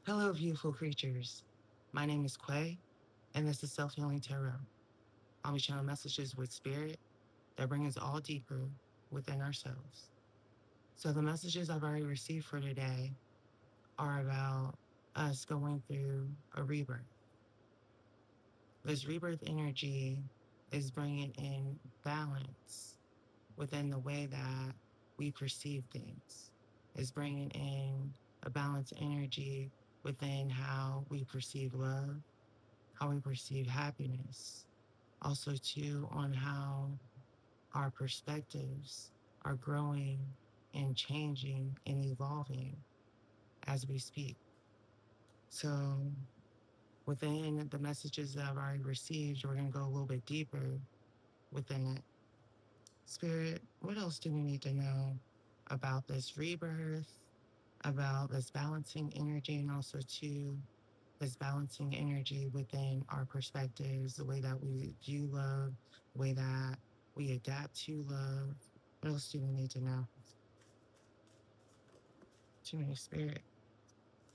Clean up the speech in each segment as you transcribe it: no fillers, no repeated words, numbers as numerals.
Hello, beautiful creatures. My name is Quay, and this is Self Healing Tarot. I'll be sharing messages with spirit that bring us all deeper within ourselves. So, the messages I've already received for today are about us going through a rebirth. This rebirth energy is bringing in balance within the way that we perceive things, is bringing in a balanced energy within how we perceive love, how we perceive happiness, also too on how our perspectives are growing and changing and evolving as we speak. So within the messages that I've already received, we're going to go a little bit deeper within it. Spirit, what else do we need to know about this rebirth, about this balancing energy, and also too this balancing energy within our perspectives, the way that we view love, the way that we adapt to love. What else do we need to know? Too many spirit.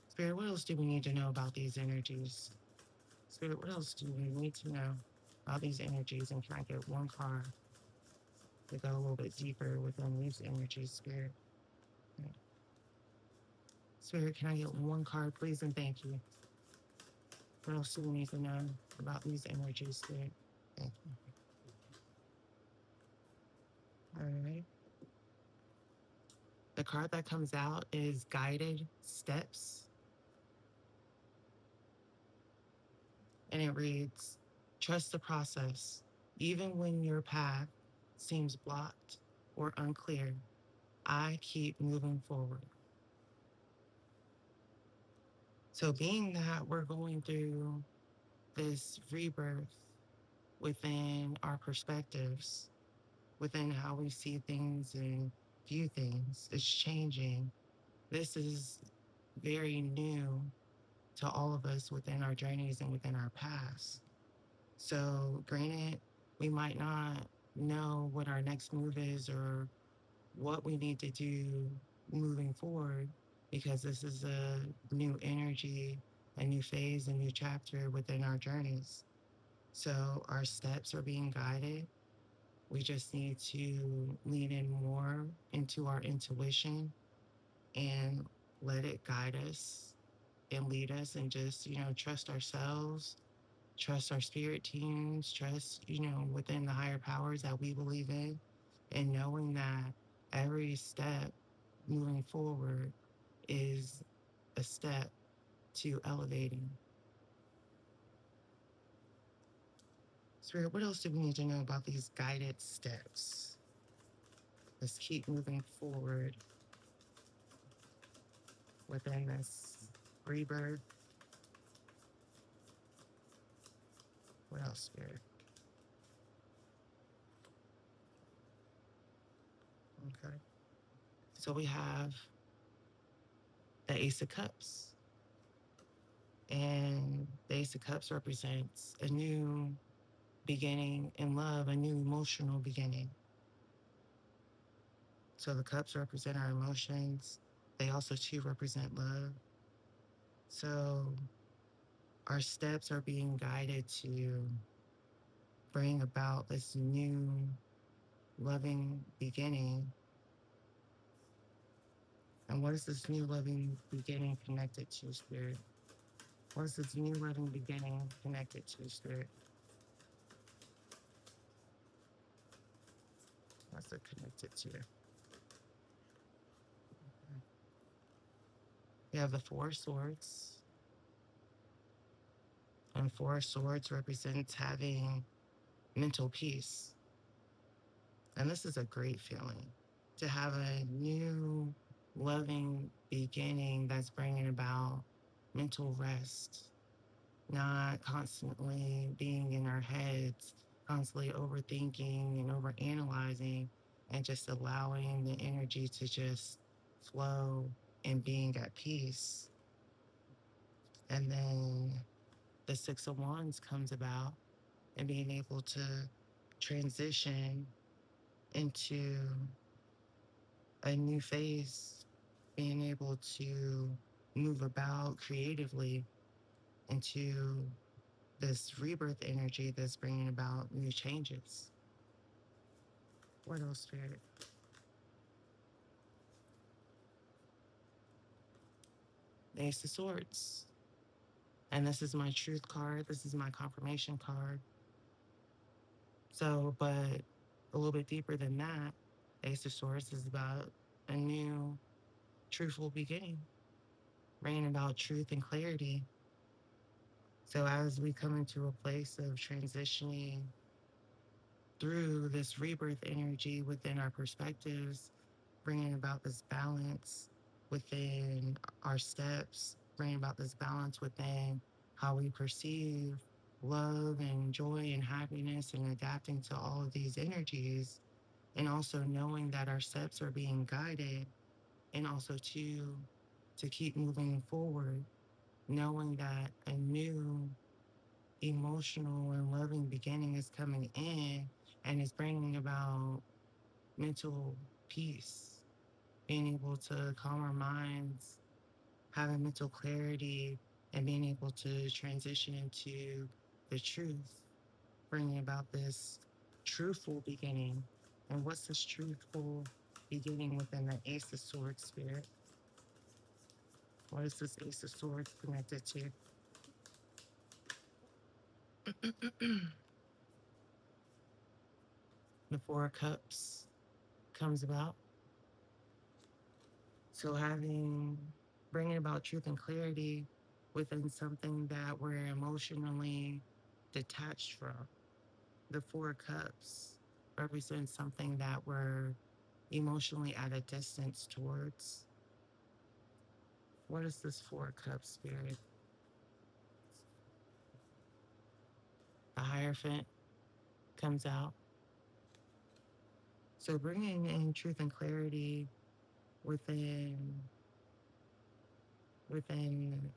Spirit, what else do we need to know about these energies? Spirit, what else do we need to know about these energies? And can I get one card to go a little bit deeper within these energies, Spirit? Spirit, can I get one card, please? And thank you. What else do we need to know about these energies, Spirit? Thank you. All right. The card that comes out is Guided Steps, and it reads, Trust the process. Even when your path seems blocked or unclear, I keep moving forward. So, being that we're going through this rebirth within our perspectives, within how we see things and view things, it's changing. This is very new to all of us within our journeys and within our past. So, granted, we might not know what our next move is or what we need to do moving forward because this is a new energy, a new phase, a new chapter within our journeys. So, our steps are being guided. We just need to lean in more into our intuition and let it guide us and lead us and just, trust ourselves, trust our spirit teams, trust, within the higher powers that we believe in, and knowing that every step moving forward is a step to elevating. Spirit, what else do we need to know about these guided steps? Let's keep moving forward within this rebirth. What else, Spirit? Okay. So we have the Ace of Cups. And the Ace of Cups represents a new beginning in love, a new emotional beginning. So the cups represent our emotions. They also too represent love. So our steps are being guided to bring about this new loving beginning. And what is this new loving beginning connected to, Spirit? What is this new loving beginning connected to, Spirit? What's it connected to? We have the Four of Swords. And Four of Swords represents having mental peace. And this is a great feeling to have a new, loving beginning that's bringing about mental rest, not constantly being in our heads, constantly overthinking and overanalyzing, and just allowing the energy to just flow and being at peace. And then the Six of Wands comes about and being able to transition into a new phase, being able to move about creatively into this rebirth energy that's bringing about new changes. What else, Spirit? The Ace of Swords. And this is my truth card. This is my confirmation card. So, but a little bit deeper than that, Ace of Swords is about a new, truthful beginning, bringing about truth and clarity. So, as we come into a place of transitioning through this rebirth energy within our perspectives, bringing about this balance within our steps, bringing about this balance within how we perceive love and joy and happiness and adapting to all of these energies, and also knowing that our steps are being guided, and also to keep moving forward, knowing that a new emotional and loving beginning is coming in and is bringing about mental peace, being able to calm our minds, having mental clarity, and being able to transition into the truth, bringing about this truthful beginning. And what's this truthful beginning within the Ace of Swords, Spirit? What is this Ace of Swords connected to? The Four of Cups comes about. So bringing about truth and clarity within something that we're emotionally detached from. The Four of Cups represents something that we're emotionally at a distance towards. What is this Four of Cups, Spirit? The Hierophant comes out. So bringing in truth and clarity within within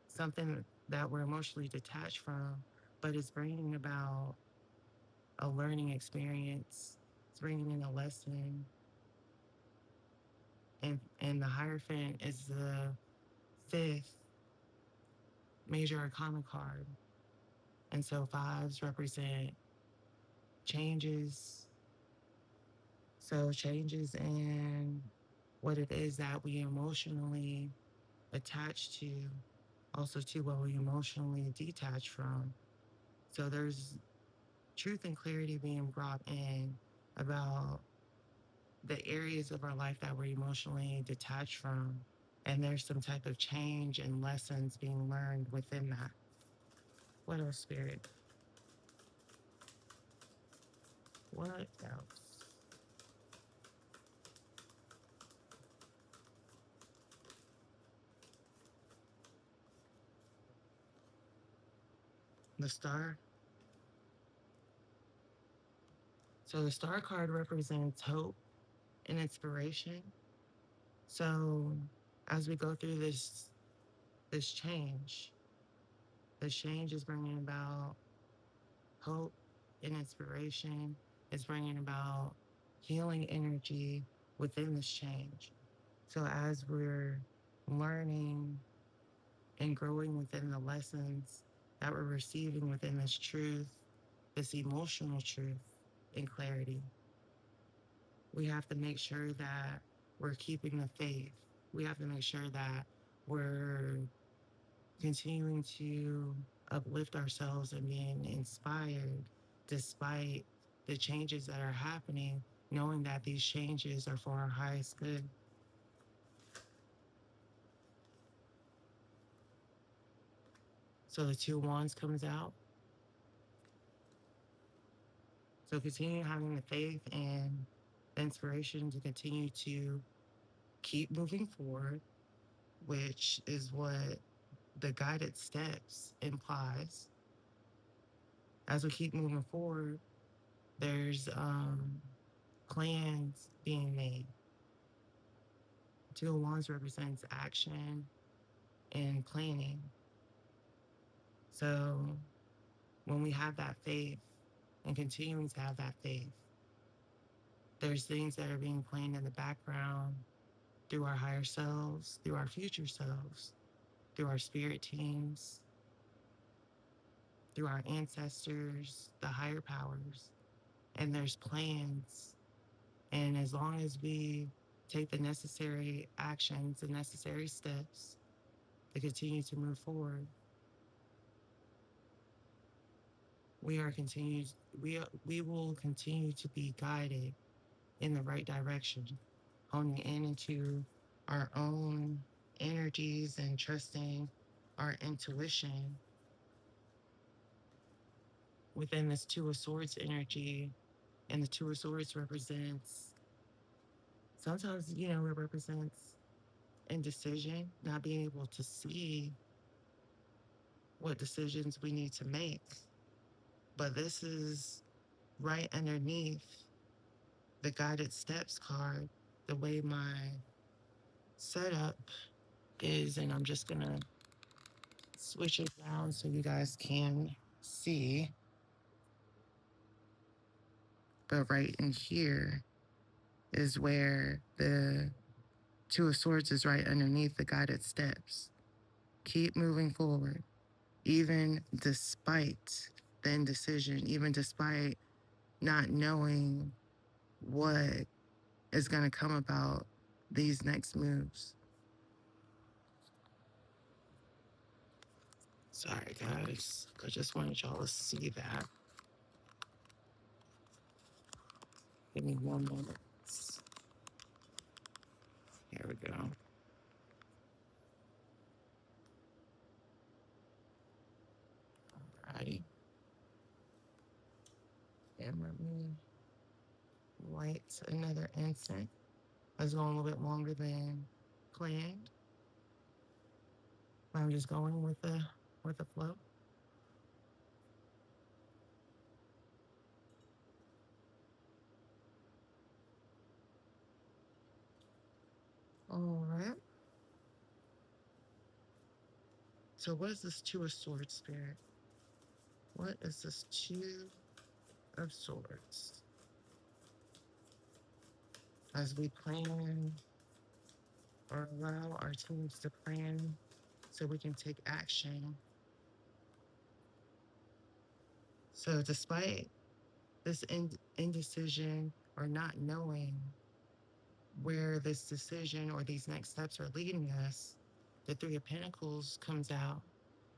something that we're emotionally detached from, but it's bringing about a learning experience. It's bringing in a lesson, and the Hierophant is the fifth major arcana card, and so fives represent changes. So changes in what it is that we emotionally attach to, also to what we emotionally detach from. So there's truth and clarity being brought in about the areas of our life that we're emotionally detached from. And there's some type of change and lessons being learned within that. What else, Spirit? What else? The Star. So the Star card represents hope and inspiration. So as we go through this this change is bringing about hope and inspiration. It's bringing about healing energy within this change. So as we're learning and growing within the lessons that we're receiving within this truth, this emotional truth and clarity, we have to make sure that we're keeping the faith. We have to make sure that we're continuing to uplift ourselves and being inspired despite the changes that are happening, knowing that these changes are for our highest good. So the Two Wands comes out. So continue having the faith and the inspiration to continue to keep moving forward, which is what the guided steps implies. As we keep moving forward, there's plans being made. Two of Wands represents action and planning. So when we have that faith and continuing to have that faith, there's things that are being planned in the background through our higher selves, through our future selves, through our spirit teams, through our ancestors, the higher powers. And there's plans. And as long as we take the necessary actions, the necessary steps to continue to move forward, we are continued we will continue to be guided in the right direction, honing in into our own energies and trusting our intuition within this Two of Swords energy. And the Two of Swords represents, sometimes, it represents indecision, not being able to see what decisions we need to make. But this is right underneath the guided steps card, the way my setup is. And I'm just going to switch it down so you guys can see. But right in here is where the Two of Swords is, right underneath the guided steps. Keep moving forward, even despite the indecision, even despite not knowing what is going to come about these next moves. Sorry, guys. I just wanted y'all to see that. Give me one moment. Here we go. Alrighty. And let me light another incense. I was going a little bit longer than planned. I'm just going with the flow. All right. So what is this Two of Swords, Spirit? What is this Two of Swords? As we plan or allow our teams to plan so we can take action. So despite this indecision or not knowing where this decision or these next steps are leading us, the Three of Pentacles comes out.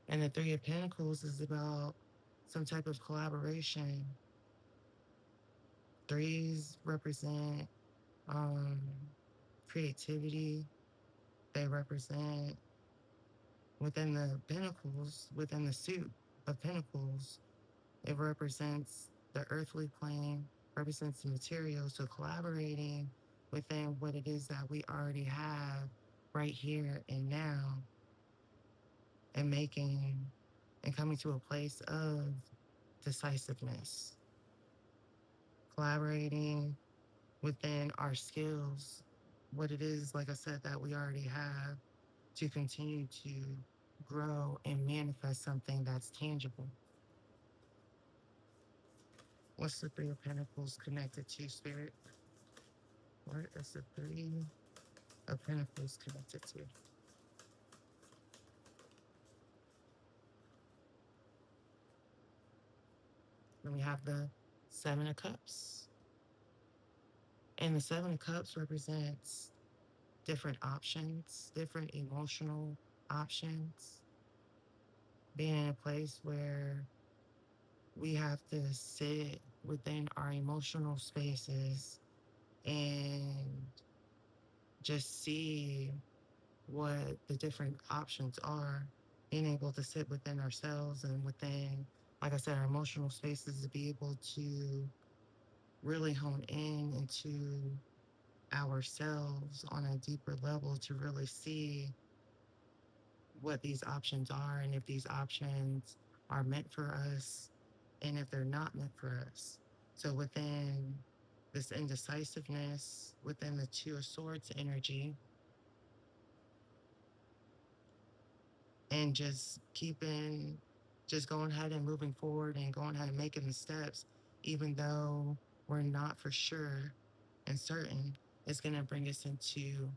And the Three of Pentacles is about some type of collaboration. Threes represent creativity. They represent, within the Pentacles, within the suit of Pentacles, it represents the earthly plane, represents the material. So collaborating within what it is that we already have right here and now, and making and coming to a place of decisiveness. Collaborating within our skills, what it is, like I said, that we already have, to continue to grow and manifest something that's tangible. What's the Three of Pentacles connected to, Spirit? What is the Three of Pentacles connected to? Then we have the Seven of Cups. And the Seven of Cups represents different options, different emotional options. Being in a place where we have to sit within our emotional spaces and just see what the different options are. Being able to sit within ourselves and within, like I said, our emotional spaces, to be able to really hone in into ourselves on a deeper level, to really see what these options are and if these options are meant for us and if they're not meant for us. So within this indecisiveness, within the Two of Swords energy, and just going ahead and moving forward and going ahead and making the steps, even though we're not for sure and certain, it's going to bring us into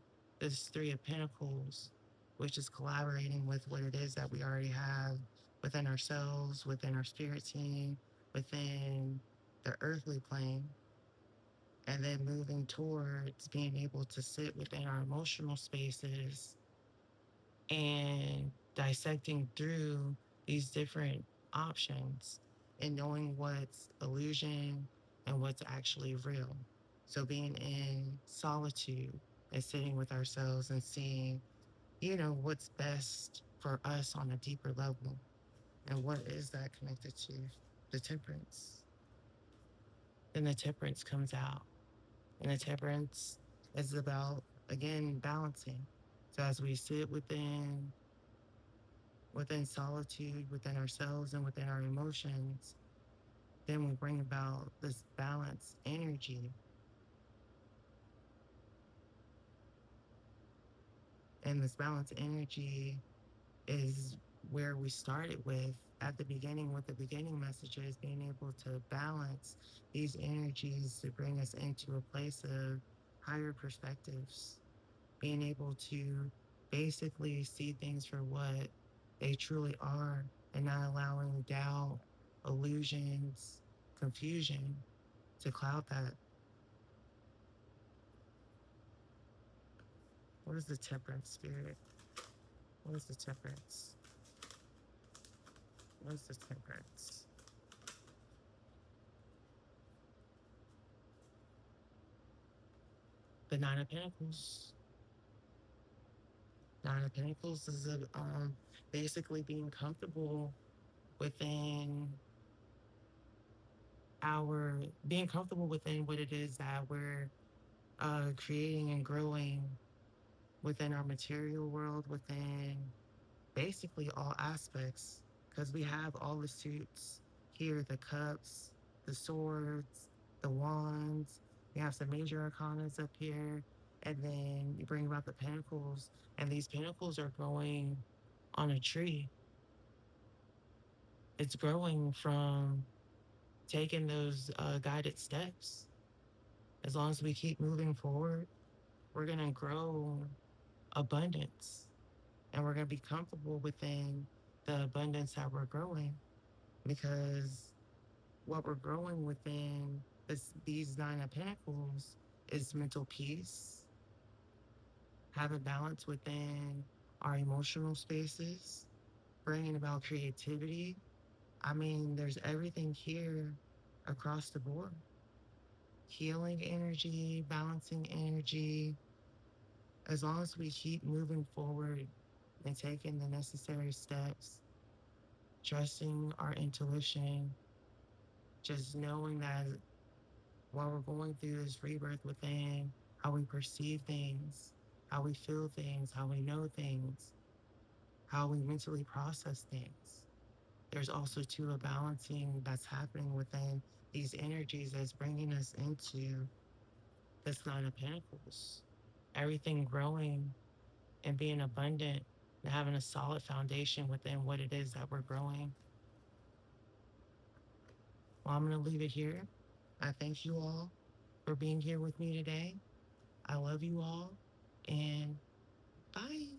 this Three of Pentacles, which is collaborating with what it is that we already have within ourselves, within our spirit team, within the earthly plane, and then moving towards being able to sit within our emotional spaces and dissecting through these different options and knowing what's illusion and what's actually real. So being in solitude and sitting with ourselves and seeing, what's best for us on a deeper level. And what is that connected to? The temperance. Then the temperance comes out. And the temperance is about, again, balancing. So as we sit within solitude, within ourselves and within our emotions, then we bring about this balanced energy. And this balanced energy is where we started with at the beginning with the beginning messages, being able to balance these energies to bring us into a place of higher perspectives, being able to basically see things for what they truly are and not allowing doubt, illusions, confusion to cloud that. What is the temperance spirit? What is the temperance? What is the temperance? The Nine of Pentacles. Nine of Pentacles is basically being comfortable within being comfortable within what it is that we're creating and growing within our material world, within basically all aspects, because we have all the suits here, the cups, the swords, the wands. We have some major arcanas up here, and then you bring about the pentacles, and these pentacles are growing on a tree. It's growing from taking those guided steps. As long as we keep moving forward, we're going to grow abundance, and we're going to be comfortable within the abundance that we're growing, because what we're growing within these Nine of Pentacles is mental peace, have a balance within our emotional spaces, bringing about creativity. I mean, there's everything here across the board: healing energy, balancing energy. As long as we keep moving forward and taking the necessary steps, trusting our intuition, just knowing that while we're going through this rebirth within, how we perceive things, how we feel things, how we know things, how we mentally process things. There's also too a balancing that's happening within these energies that's bringing us into this Nine of Pentacles. Everything growing and being abundant and having a solid foundation within what it is that we're growing. Well, I'm going to leave it here. I thank you all for being here with me today. I love you all, and bye.